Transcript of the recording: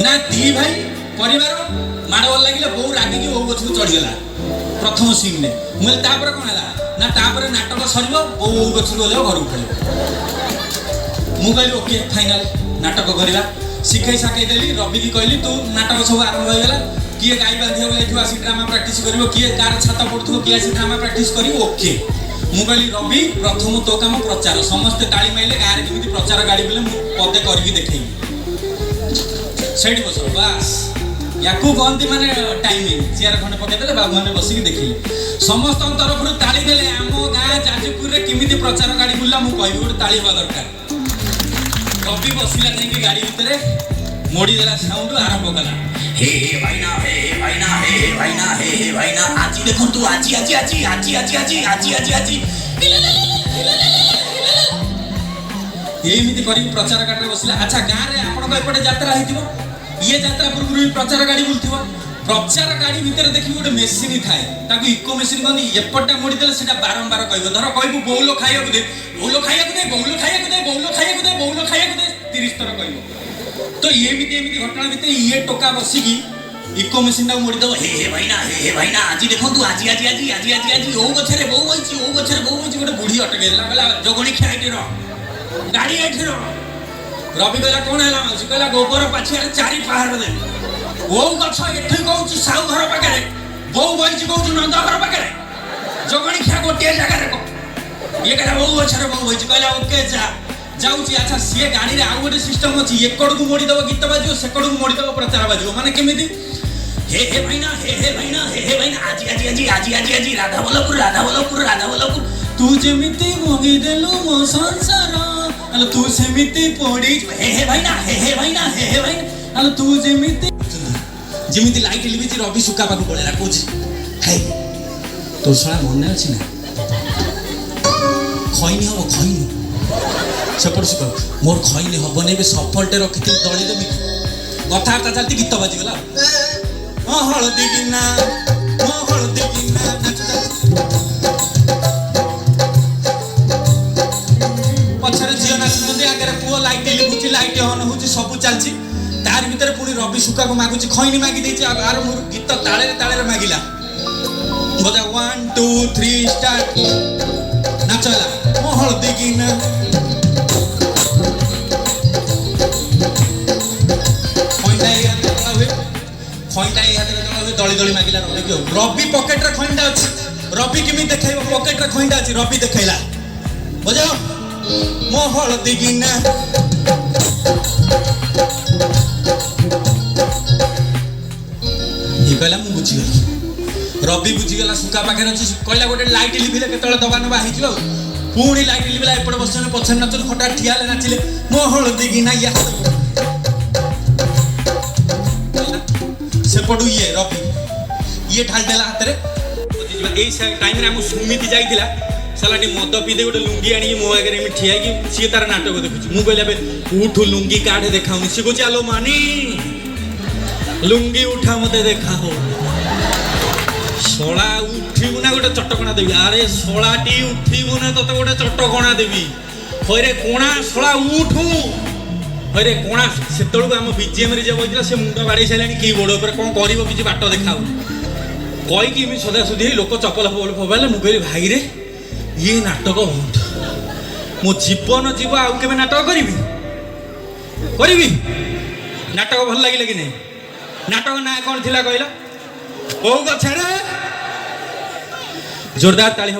ना दी भाई परिवार माड़गोल लगे बो रागिकी बो गछ को चढ़ीगला प्रथम सीन ने मुझे तापर कौन है ना तापर नाटक सर बो गछ को गले घर पड़े मुझे ओके फाइनाल नाटक करवा शिखई साकई देली रवि की कहली तू नाटक सब आरंभ होगा किए गाई बांधिया आसी ड्रामा प्राक्ट कर किए कार छाता पड़ू किए आसी ड्रामा प्राक्ट कर ओके मु कहली रवि प्रथम तो काम प्रचार समस्ते ताली माइले गाँव में केमी प्रचार गाड़ी बोले पदे करके देखी से बस बास या कहती माने टाइमिंग चेयर खंडे पकईदे बाबू मैंने बसिक देखिले समस्त तरफ ताली देले आम गाँ जाजपुर में केमी प्रचार गाड़ी बुला मुझे कह गोटे ताली हवा दरकार रवि बसला नहीं गाड़ी भितर मोड़ीदेला साउंड आरंभ कला हे भाईना हे भाईना हे भाईना हे भाईना आज देखो तू आज आज आज आज आज आज आज आज आज एमती कर प्रचार गाड़ी बसला अच्छा गाँव में आपण एपटे यात्रा हो ये यात्रा पूर्व प्रचार गाड़ी बुलूव प्रचार गाड़ी भितर देखिए गोटे मेसीन थाए इको मेसीन कहते एपटा मोड़ीदेले से बारंबार कह धर कहू बौल खाया दे बौल खाया दे बौल खाया दे बौल खाया दे बौल खाया दे 30 थर कह तो एमती घटना भितर ये टोका बसिकी इको मेसीन टाक मोड़ीदेव हे भाईना आज देखो तू आज आज आज आज आज आज ओ गछरे बो बइची ओ गछरे बो बइची गोटे बुढ़ी अटके देला कहला जगणी खाइटे रह गाड़ी आइटे रह रवि कहला कौन है माउसी कहला गोबर पाछिया 4 पहाड़ दे ओ गछ एठी कहूची साउ घर पाखे बो बइची कहूची नंद घर पाखे जगणी खा गोटे जगह रे ये कहला ओ गछरे बो बइची कहला ओके जा जाऊँगी अच्छा सी गाड़ी में आउ गोटे सिस्टम अच्छी एकड़ को मोड़ीदेव गीत बाजो सेकड़ को मोड़ीदेव प्रचार बाजो माने केमिति हे भाईना हे भाईना आज आज आज आज आज आज राधा तू जेमिति मोगी देलु मो संसार अल तू सेमिति पड़ी हे भाईना हे भाईना अल तू जेमिति लाइट लिबिची रवि सुका पाक पड़ेला कोच हे तो साला मन अछि ना खैनी हो खैनी सेपट से मोर खैनी हम नहीं सफलटे रखी दली देवी कथबार्ता चलती गीत बाजिगला हलदी गिना पछरे झील नाचुंट आगे पुओ लाइट लिखुची लाइट हन हो सब चलती तार भितर पुणी रवि सुका को मागुची खैनी मागी देछि आर मोर गीत ताले ताले मागिला बजा 1 2 3 स्टार्ट नाचला हलदी गिना दली दली मागिला रवि पकेट रे खैंडा अछि रवि केमी देखाइबो पकेट रे खैंडा अछि रवि देखाइला बुझो मो हलदी गिना ये कहला मु बुझी गली रवि बुझी गला सुका पाखे अछि कहला गोटे लाइट लिभिले केतले दबा नबा आहि जिवो पुणी लाइट लिभिला एपटे बसने पछन नचन खटा ठियाले नाचिले मो हलदी गिना या सेपटू ये रवि ये ढाल देला हाथ रे ए टाइम रे हम सुमिति जाइतिला सालाटी मद पीदे गोटे लुंगी आनी मो आगे में ठिया कि सी तार नाटक देखुची मु कहले उठ लुंगी काढ़े देखाउनी सी को चलो मानी लुंगी उठा मते देखाओ सोला उठिबु ना गोटे चटकणा देबी अरे सोलाटी उठिबु ना तते गोटे चटकणा देबी होरे कोणा सोला उठू अरे कोणा से आम बीजेएम जब होता से मुंड बाड़ी सारे कीबोर्ड पर कौन कर किसी बाट देखा कहीकि सदासुदी लोक चपल फोबाले मुझे भाई रे ये नाटक बहुत मो जीवन जीव आउ के नाटक करी नाटक भल लगे कि नहीं नाटक ना कौन थी कहला ओ गछरे जोरदार ताली।